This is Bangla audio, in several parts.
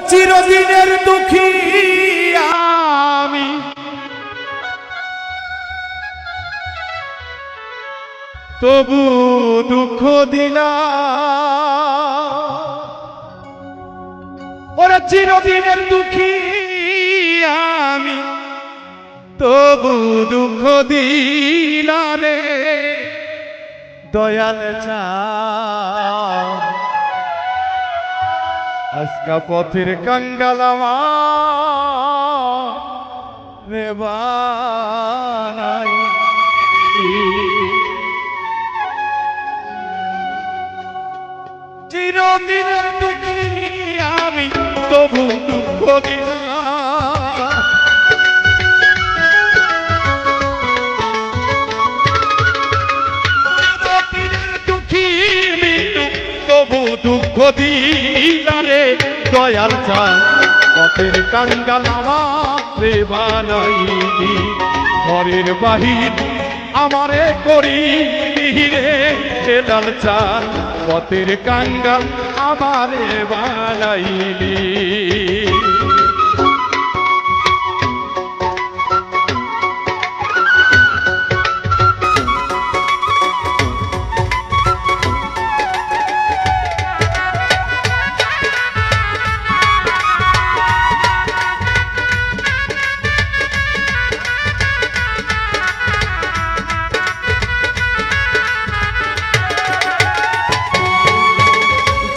চিরদিনের দুঃখী আমি, তবু দুঃখ দিলাম। ওরা চিরদিনের দুঃখী আমি, তবু দুঃখ দিলাম রে দয়াল চাঁদ। আজকা পথের কাঙ্গাল আমার রে বানাই। চিরদিনের দুঃখী আমি, তবু দুঃখ দিলাম। চিরদিনের দুঃখী মৃত্যু, তবু দুঃখ দিলা রে দয়াল চাঁদ। পথের কাঙ্গাল আমারে বানাইলি, ঘরের বাহির আমারে করিলি রে দয়াল চাঁদ। পথের কাঙ্গাল আমারে বানাইলি।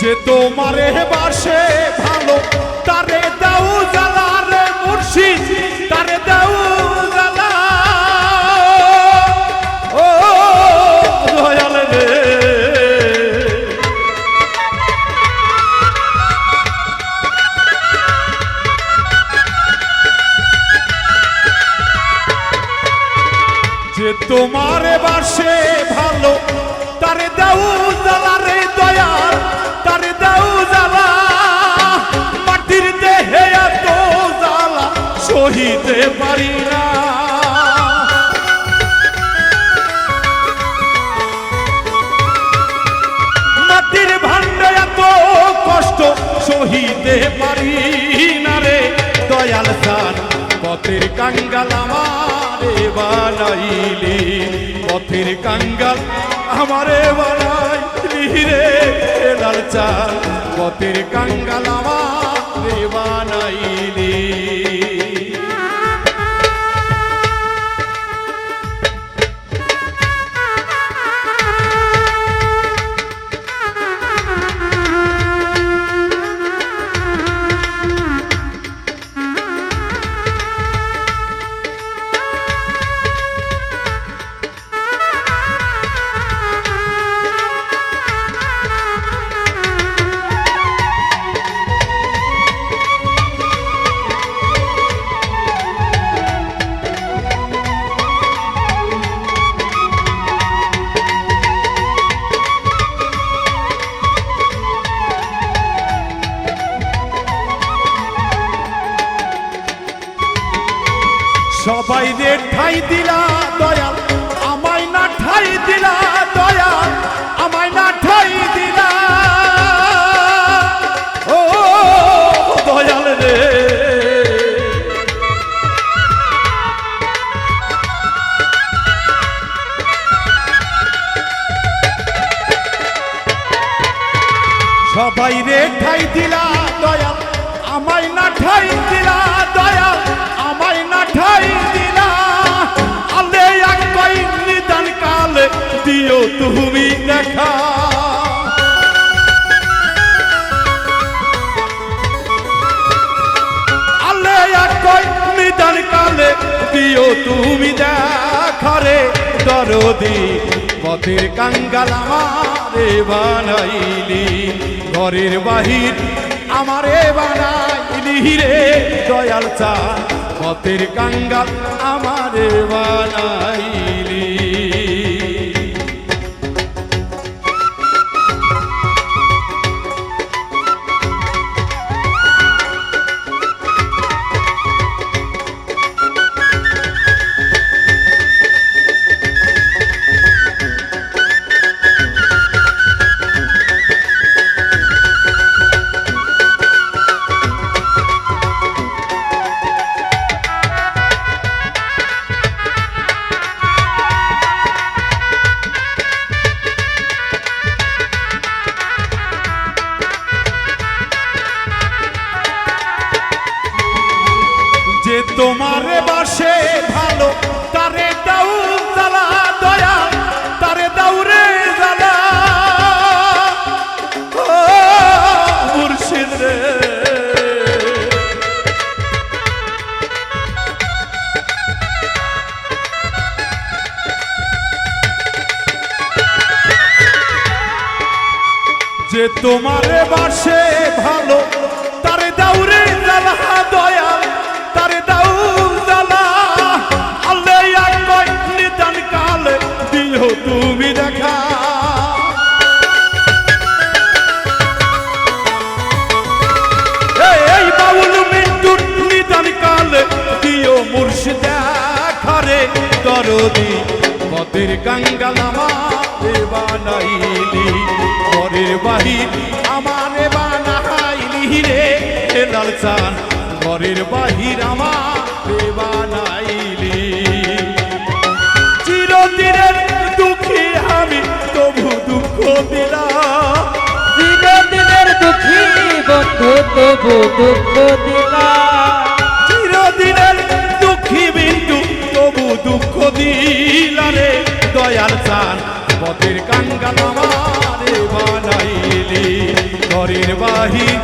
যে তোমারে বাসে ভালো, তারে দাও জ্বালা রে মুর্শিদ, তারে দাও জ্বালা। ও দয়াল রে, যে তোমারে বাসে ভালো, তারে দাও জ্বালা রে দয়াল, তারে দাও জ্বালা। মাটির দেহে এত জ্বালা সহিতে পারি না। মাটির ভাণ্ডে এত কষ্ট সহিতে পারি না রে দয়াল চাঁদ। পথের কাঙ্গাল আমারে বানাইলি, পথের কাঙ্গাল আমারে বানাইলি রে দয়াল চাঁদ। পথের কাঙ্গাল আমারে বানাইলি। সবাই রে ঠাই দিলা দয়াল, আমায় না ঠাই দিলা দয়াল, আমায় না ঠাই দিলা। ও দয়াল রে, সবাই রে ঠাই দিলা দয়াল, আমায় না ঠাই দিলা দয়াল, আমায় না ঠাই দিলা। আলে এক কই নিদান কালে দিও তুমি দেখা। আলে এক কই নিদান কালে দিও তুমি দেখা রে দরদি। পথের কাঙ্গাল আমারে বানাইলি, ঘরের বাহির আমারে বানাইলি রে দয়াল চাঁদ। পথের কাঙ্গাল আমারে বানাইলি। যে তোমারে বাসে ভালো তারে দাউরে জ্বালা দয়াল তারে দাউ জ্বালা আল্লে এক কয় নিদান কালে দিও তুমি দেখা এই বাউল মিন্টুর নিদান কালে দিও মুর্শিদ দেখারে দরদি পদের গঙ্গাল আমারে বানাইলি পরের বাহির আমারে বানাইলি রে লাল চান ঘরের বাহির আমারে বানাইলি চিরদিনের দুঃখী আমি তবু দুঃখ দিলাম চিরদিনের দুঃখী বন্ধু তবু দুঃখ দিলাম চিরদিনের দুঃখী বিন্দু তবু দুঃখ দিলা রে দয়াল চান পথের কাঙ্গাল আমারে বানাইলি ঘরের বাহির